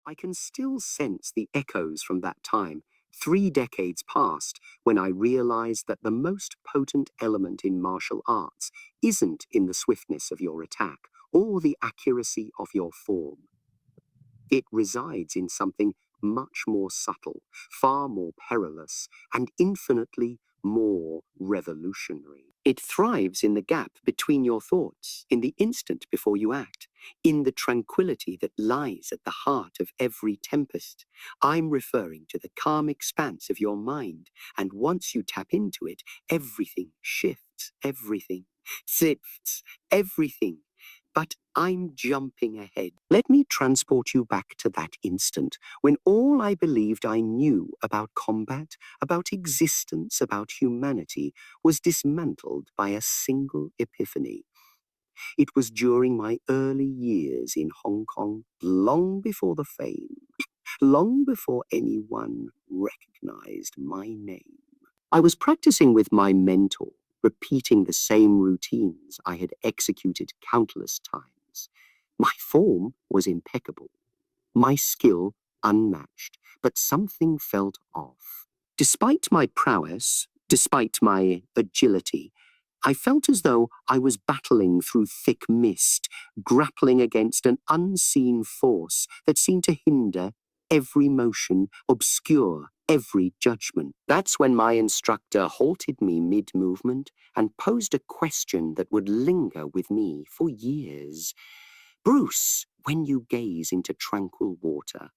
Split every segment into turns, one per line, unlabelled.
I can still sense the echoes from that time, 3 decades past, when I realized that the most potent element in martial arts isn't in the swiftness of your attack or the accuracy of your form. It resides in something much more subtle, far more perilous, and infinitely more revolutionary. It thrives in the gap between your thoughts, in the instant before you act, in the tranquility that lies at the heart of every tempest. I'm referring to the calm expanse of your mind, and once you tap into it, everything shifts, everything shifts, everything. But I'm jumping ahead. Let me transport you back to that instant when all I believed I knew about combat, about existence, about humanity, was dismantled by a single epiphany. It was during my early years in Hong Kong, long before the fame, long before anyone recognized my name. I was practicing with my mentor, repeating the same routines I had executed countless times. My form was impeccable, my skill unmatched, but something felt off. Despite my prowess, despite my agility, I felt as though I was battling through thick mist, grappling against an unseen force that seemed to hinder every motion, obscure every judgment. That's when my instructor halted me mid-movement and posed a question that would linger with me for years. Bruce, when you gaze into tranquil water,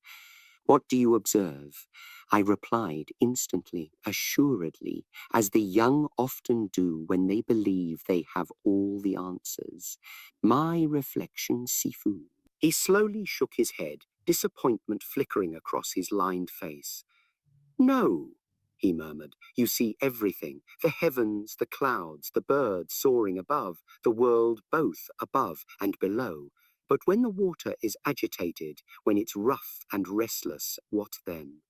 what do you observe? I replied instantly, assuredly, as the young often do when they believe they have all the answers. My reflection, Sifu. He slowly shook his head, disappointment flickering across his lined face. No, he murmured. You see everything, the heavens, the clouds, the birds soaring above, the world both above and below. But when the water is agitated, when it's rough and restless, what then?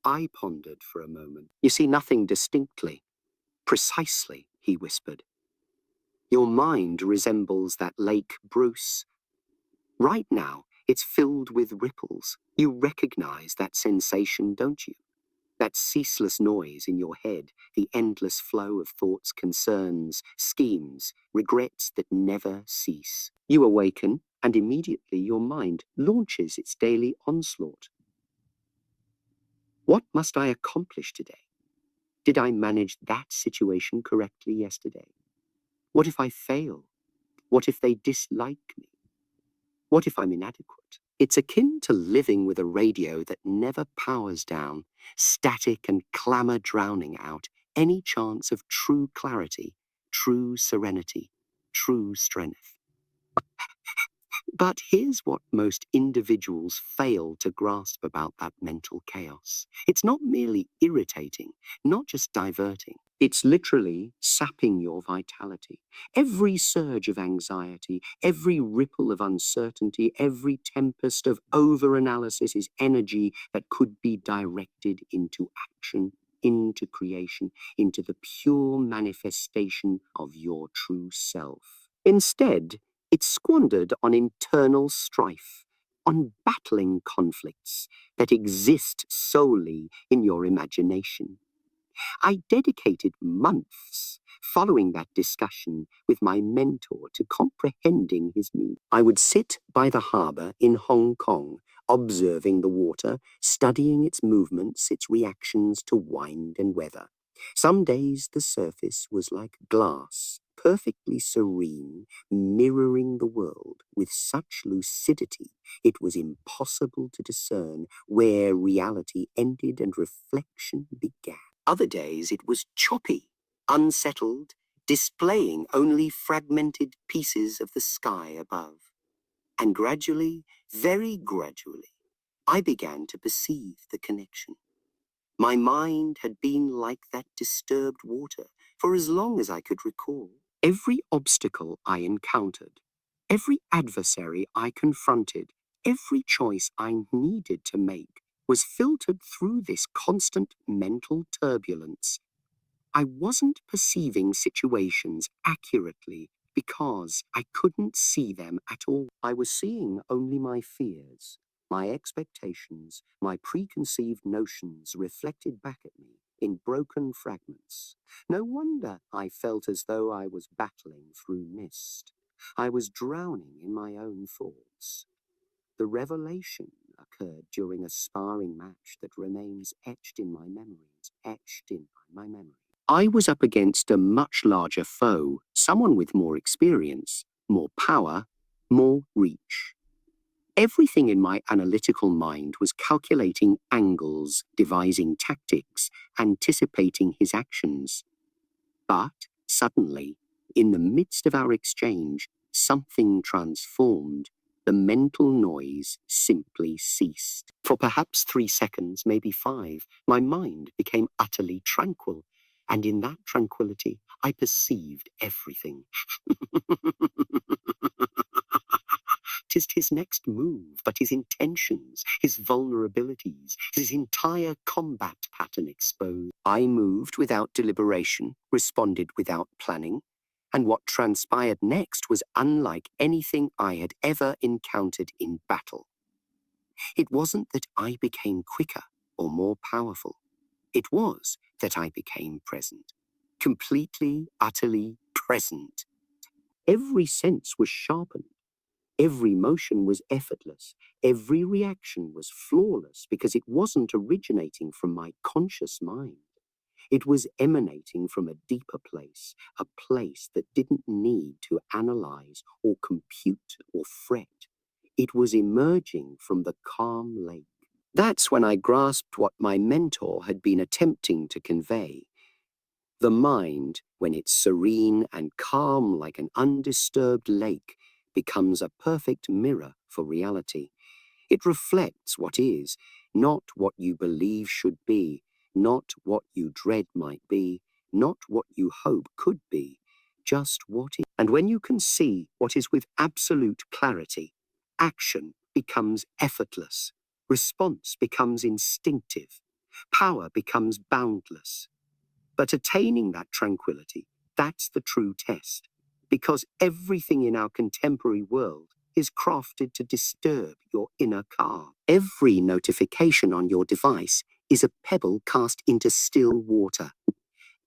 I pondered for a moment. You see nothing distinctly. Precisely, he whispered. Your mind resembles that lake, Bruce. Right now, it's filled with ripples. You recognize that sensation, don't you? That ceaseless noise in your head, the endless flow of thoughts, concerns, schemes, regrets that never cease. You awaken, and immediately your mind launches its daily onslaught. What must I accomplish today? Did I manage that situation correctly yesterday? What if I fail? What if they dislike me? What if I'm inadequate? It's akin to living with a radio that never powers down, static and clamor drowning out any chance of true clarity, true serenity, true strength. But here's what most individuals fail to grasp about that mental chaos. It's not merely irritating, not just diverting. It's literally sapping your vitality. Every surge of anxiety, every ripple of uncertainty, every tempest of overanalysis is energy that could be directed into action, into creation, into the pure manifestation of your true self. Instead, it's squandered on internal strife, on battling conflicts that exist solely in your imagination. I dedicated months following that discussion with my mentor to comprehending his meaning. I would sit by the harbor in Hong Kong, observing the water, studying its movements, its reactions to wind and weather. Some days the surface was like glass, perfectly serene, mirroring the world with such lucidity it was impossible to discern where reality ended and reflection began. Other days it was choppy, unsettled, displaying only fragmented pieces of the sky above. And gradually, very gradually, I began to perceive the connection. My mind had been like that disturbed water for as long as I could recall. Every obstacle I encountered, every adversary I confronted, every choice I needed to make was filtered through this constant mental turbulence. I wasn't perceiving situations accurately because I couldn't see them at all. I was seeing only my fears, My expectations, my preconceived notions reflected back at me in broken fragments. No wonder I felt as though I was battling through mist. I was drowning in my own thoughts. The revelation occurred during a sparring match that remains etched in my memories, etched in my memory. I was up against a much larger foe, someone with more experience, more power, more reach. Everything in my analytical mind was calculating angles, devising tactics, anticipating his actions. But suddenly, in the midst of our exchange, something transformed. The mental noise simply ceased. For perhaps 3 seconds, maybe 5, my mind became utterly tranquil, and in that tranquility, I perceived everything. 'Tis his next move, but his intentions, his vulnerabilities, his entire combat pattern exposed. I moved without deliberation, responded without planning, and what transpired next was unlike anything I had ever encountered in battle. It wasn't that I became quicker or more powerful. It was that I became present. Completely, utterly present. Every sense was sharpened. Every motion was effortless. Every reaction was flawless because it wasn't originating from my conscious mind. It was emanating from a deeper place, a place that didn't need to analyze or compute or fret. It was emerging from the calm lake. That's when I grasped what my mentor had been attempting to convey. The mind, when it's serene and calm like an undisturbed lake, becomes a perfect mirror for reality. It reflects what is, not what you believe should be, not what you dread might be, not what you hope could be, just what is. And when you can see what is with absolute clarity, action becomes effortless, response becomes instinctive, power becomes boundless. But attaining that tranquility, that's the true test, because everything in our contemporary world is crafted to disturb your inner calm. Every notification on your device is a pebble cast into still water.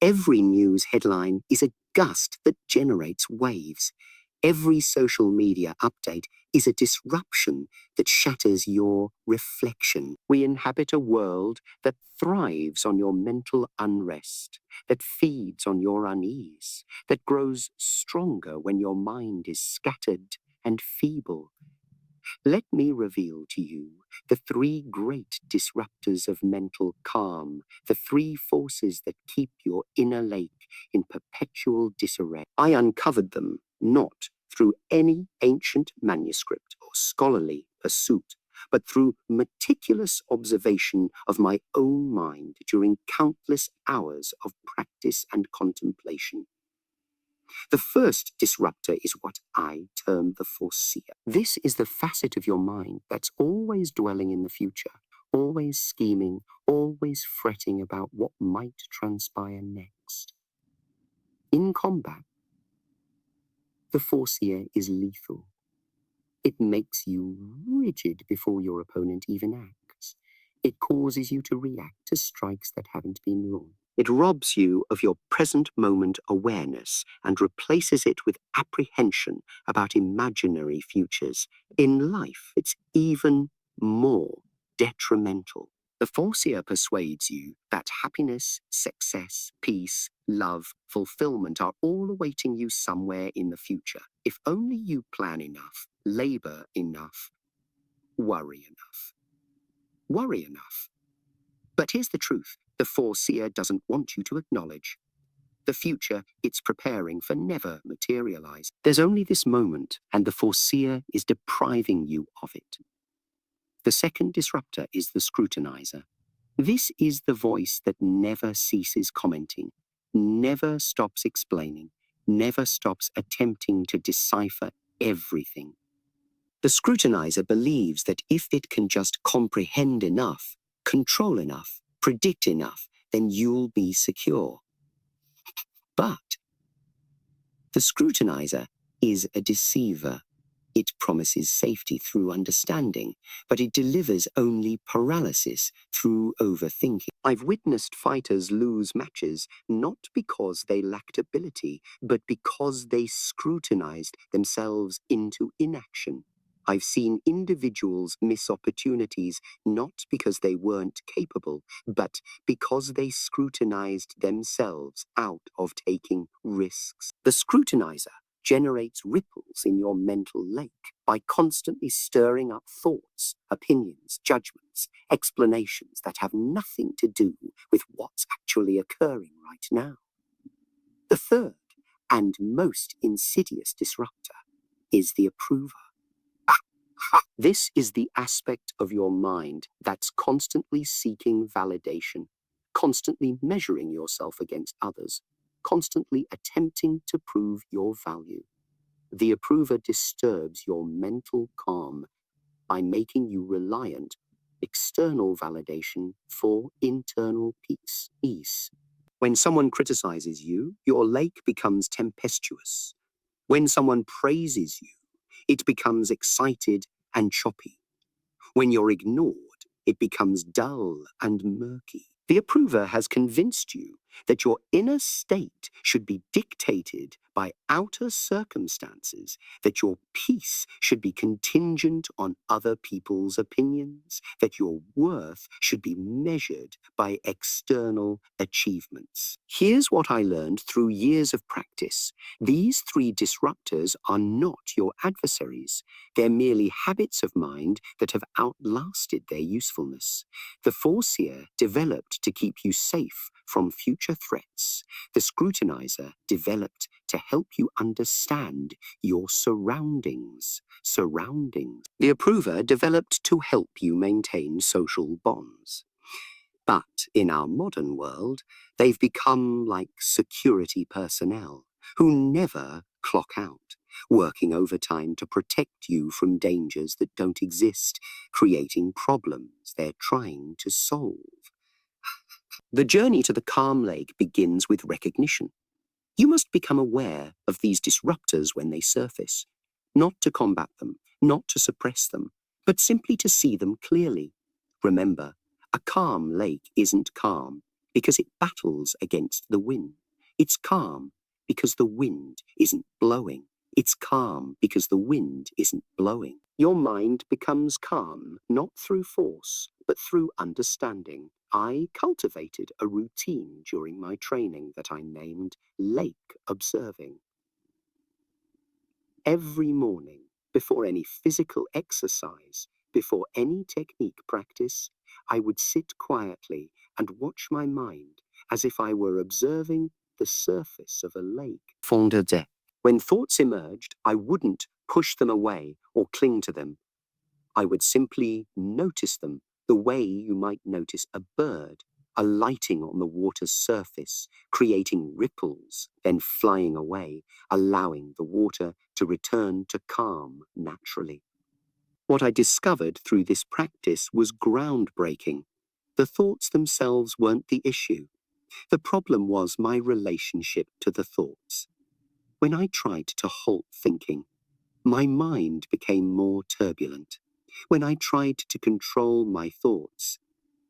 Every news headline is a gust that generates waves. Every social media update is a disruption that shatters your reflection. We inhabit a world that thrives on your mental unrest, that feeds on your unease, that grows stronger when your mind is scattered and feeble. Let me reveal to you the 3 great disruptors of mental calm, the 3 forces that keep your inner lake in perpetual disarray. I uncovered them not through any ancient manuscript or scholarly pursuit, but through meticulous observation of my own mind during countless hours of practice and contemplation. The first disruptor is what I term the foreseer. This is the facet of your mind that's always dwelling in the future, always scheming, always fretting about what might transpire next. In combat, the foreseer is lethal. It makes you rigid before your opponent even acts. It causes you to react to strikes that haven't been launched. It robs you of your present moment awareness and replaces it with apprehension about imaginary futures. In life, it's even more detrimental. The foreseer persuades you that happiness, success, peace, love, fulfillment are all awaiting you somewhere in the future, if only you plan enough, labor enough, worry enough. Worry enough. But here's the truth. The foreseer doesn't want you to acknowledge. The future it's preparing for never materialize. There's only this moment, and the foreseer is depriving you of it. The second disruptor is the scrutinizer. This is the voice that never ceases commenting, never stops explaining, never stops attempting to decipher everything. The scrutinizer believes that if it can just comprehend enough, control enough, predict enough, then you'll be secure. But the scrutinizer is a deceiver. It promises safety through understanding, but it delivers only paralysis through overthinking. I've witnessed fighters lose matches not because they lacked ability, but because they scrutinized themselves into inaction. I've seen individuals miss opportunities not because they weren't capable, but because they scrutinized themselves out of taking risks. The scrutinizer generates ripples in your mental lake by constantly stirring up thoughts, opinions, judgments, explanations that have nothing to do with what's actually occurring right now. The third and most insidious disruptor is the approver. This is the aspect of your mind that's constantly seeking validation, constantly measuring yourself against others, constantly attempting to prove your value. The approver disturbs your mental calm by making you reliant on external validation for internal peace. When someone criticizes you, your lake becomes tempestuous. When someone praises you, it becomes excited and choppy. When you're ignored, it becomes dull and murky. The approver has convinced you that your inner state should be dictated by outer circumstances, that your peace should be contingent on other people's opinions, that your worth should be measured by external achievements. Here's what I learned through years of practice. These three disruptors are not your adversaries. They're merely habits of mind that have outlasted their usefulness. The foreseer developed to keep you safe from future threats. The scrutinizer developed to help you understand your surroundings. The approver developed to help you maintain social bonds. But in our modern world, they've become like security personnel who never clock out, working overtime to protect you from dangers that don't exist, creating problems they're trying to solve. The journey to the calm lake begins with recognition. You must become aware of these disruptors when they surface, not to combat them, not to suppress them, but simply to see them clearly. Remember, a calm lake isn't calm because it battles against the wind. It's calm because the wind isn't blowing. It's calm because the wind isn't blowing. Your mind becomes calm not through force, but through understanding. I cultivated a routine during my training that I named lake observing. Every morning, before any physical exercise, before any technique practice, I would sit quietly and watch my mind as if I were observing the surface of a lake. Fond de depth. When thoughts emerged, I wouldn't push them away or cling to them. I would simply notice them the way you might notice a bird alighting on the water's surface, creating ripples, then flying away, allowing the water to return to calm naturally. What I discovered through this practice was groundbreaking. The thoughts themselves weren't the issue. The problem was my relationship to the thoughts. When I tried to halt thinking, my mind became more turbulent. When I tried to control my thoughts,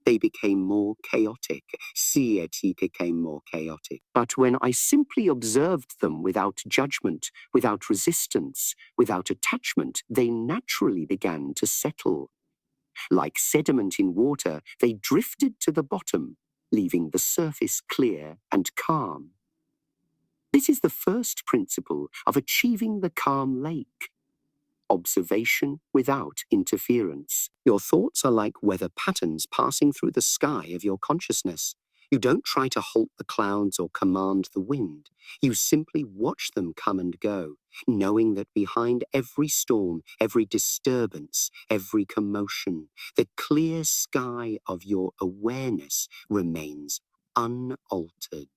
they became more chaotic. Sieti became more chaotic. But when I simply observed them without judgment, without resistance, without attachment, they naturally began to settle. Like sediment in water, they drifted to the bottom, leaving the surface clear and calm. This is the first principle of achieving the calm lake. Observation without interference. Your thoughts are like weather patterns passing through the sky of your consciousness. You don't try to halt the clouds or command the wind. You simply watch them come and go, knowing that behind every storm, every disturbance, every commotion, the clear sky of your awareness remains unaltered.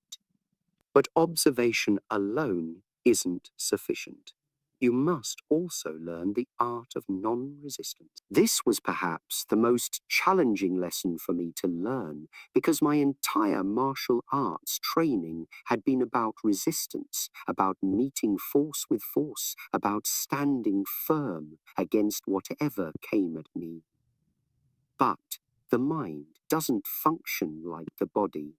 But observation alone isn't sufficient. You must also learn the art of non-resistance. This was perhaps the most challenging lesson for me to learn because my entire martial arts training had been about resistance, about meeting force with force, about standing firm against whatever came at me. But the mind doesn't function like the body.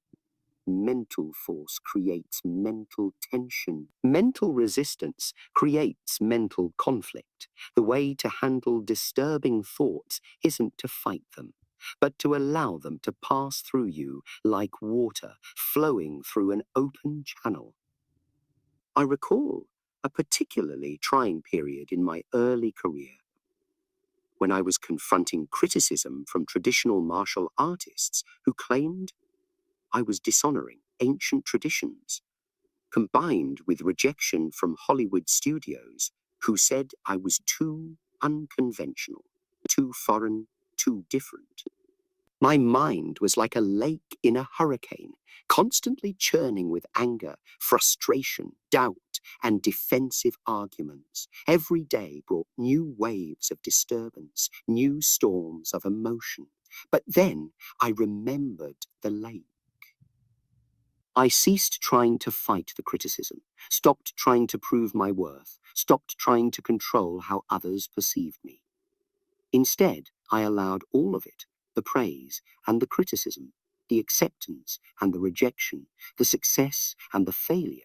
Mental force creates mental tension. Mental resistance creates mental conflict. The way to handle disturbing thoughts isn't to fight them, but to allow them to pass through you like water flowing through an open channel. I recall a particularly trying period in my early career when I was confronting criticism from traditional martial artists who claimed I was dishonoring ancient traditions, combined with rejection from Hollywood studios who said I was too unconventional, too foreign, too different. My mind was like a lake in a hurricane, constantly churning with anger, frustration, doubt, and defensive arguments. Every day brought new waves of disturbance, new storms of emotion. But then I remembered the lake. I ceased trying to fight the criticism, stopped trying to prove my worth, stopped trying to control how others perceived me. Instead, I allowed all of it, the praise and the criticism, the acceptance and the rejection, the success and the failure,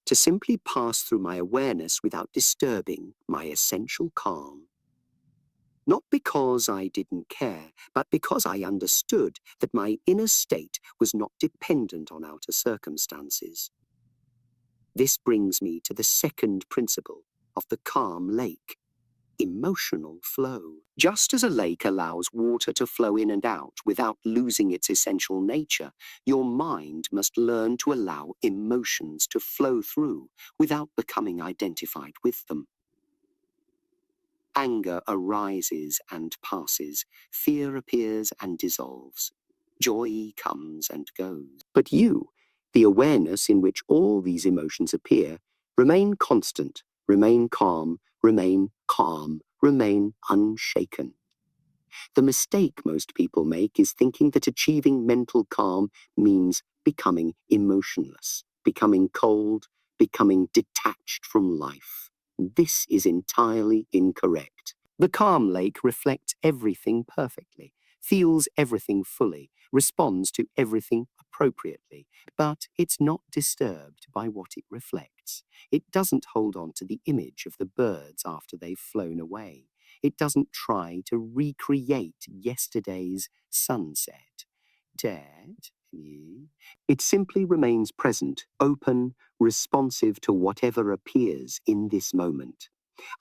to simply pass through my awareness without disturbing my essential calm. Not because I didn't care, but because I understood that my inner state was not dependent on outer circumstances. This brings me to the second principle of the calm lake: emotional flow. Just as a lake allows water to flow in and out without losing its essential nature, your mind must learn to allow emotions to flow through without becoming identified with them. Anger arises and passes, fear appears and dissolves, joy comes and goes. But you, the awareness in which all these emotions appear, remain constant, remain calm, remain unshaken. The mistake most people make is thinking that achieving mental calm means becoming emotionless, becoming cold, becoming detached from life. This is entirely incorrect. The calm lake reflects everything perfectly, feels everything fully, responds to everything appropriately, but it's not disturbed by what it reflects. It doesn't hold on to the image of the birds after they've flown away. It doesn't try to recreate yesterday's sunset. It simply remains present, open, responsive to whatever appears in this moment.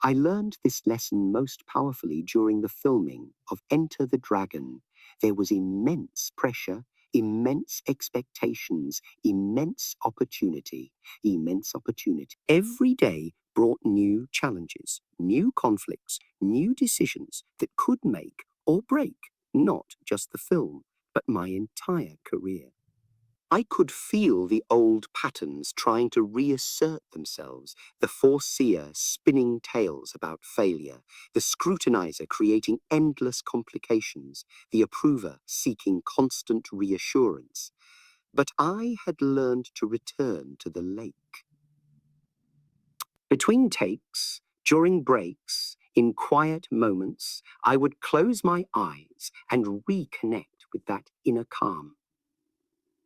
I learned this lesson most powerfully during the filming of Enter the Dragon. There was immense pressure, immense expectations, immense opportunity, immense opportunity. Every day brought new challenges, new conflicts, new decisions that could make or break not just the film, but my entire career. I could feel the old patterns trying to reassert themselves, the foreseer spinning tales about failure, the scrutinizer creating endless complications, the approver seeking constant reassurance. But I had learned to return to the lake. Between takes, during breaks, in quiet moments, I would close my eyes and reconnect with that inner calm.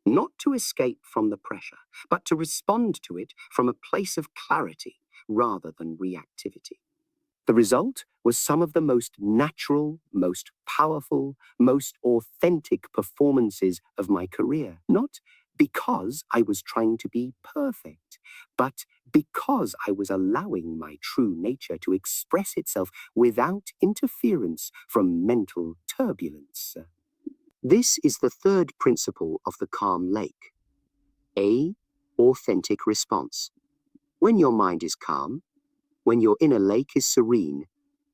Not to escape from the pressure, but to respond to it from a place of clarity rather than reactivity. The result was some of the most natural, most powerful, most authentic performances of my career. Not because I was trying to be perfect, but because I was allowing my true nature to express itself without interference from mental turbulence. This is the third principle of the calm lake. A. Authentic response. When your mind is calm, when your inner lake is serene,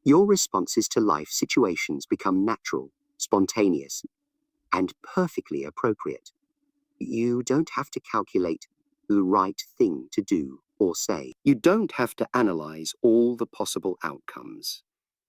your responses to life situations become natural, spontaneous, and perfectly appropriate. You don't have to calculate, the right thing to do or say. You don't have to analyze all the possible outcomes.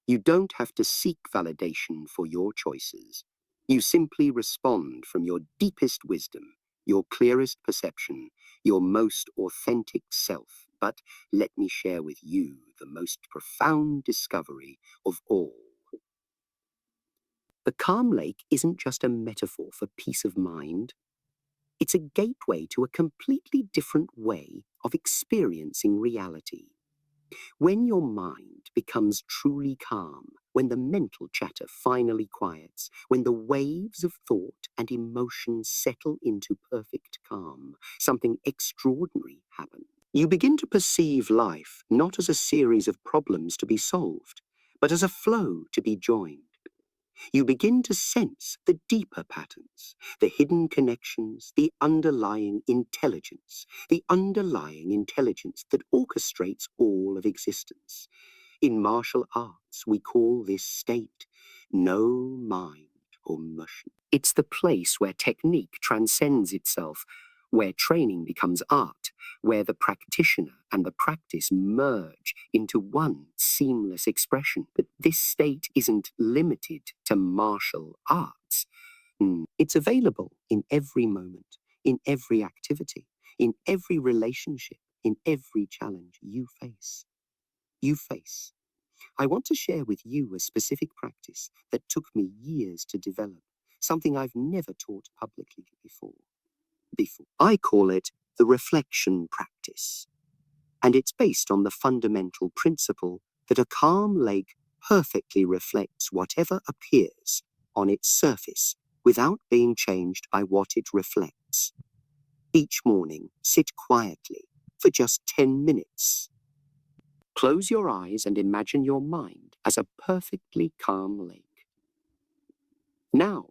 You don't have to seek validation for your choices. You simply respond from your deepest wisdom, your clearest perception, your most authentic self. But let me share with you the most profound discovery of all. The calm lake isn't just a metaphor for peace of mind. It's a gateway to a completely different way of experiencing reality. When your mind becomes truly calm, when the mental chatter finally quiets, when the waves of thought and emotion settle into perfect calm, something extraordinary happens. You begin to perceive life not as a series of problems to be solved, but as a flow to be joined. You begin to sense the deeper patterns, the hidden connections, the underlying intelligence that orchestrates all of existence. In martial arts, we call this state no mind or motion. It's the place where technique transcends itself, where training becomes art, where the practitioner and the practice merge into one seamless expression. But this state isn't limited to martial arts. It's available in every moment, in every activity, in every relationship, in every challenge you face. I want to share with you a specific practice that took me years to develop, something I've never taught publicly before. I call it the reflection practice, and it's based on the fundamental principle that a calm lake perfectly reflects whatever appears on its surface without being changed by what it reflects. Each morning, sit quietly for just 10 minutes. Close your eyes and imagine your mind as a perfectly calm lake. Now,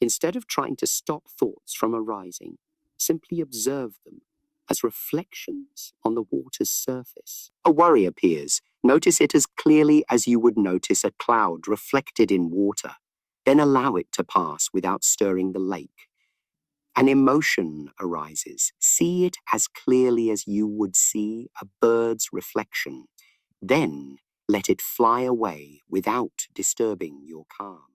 instead of trying to stop thoughts from arising, simply observe them as reflections on the water's surface. A worry appears. Notice it as clearly as you would notice a cloud reflected in water. Then allow it to pass without stirring the lake. An emotion arises. See it as clearly as you would see a bird's reflection. Then let it fly away without disturbing your calm.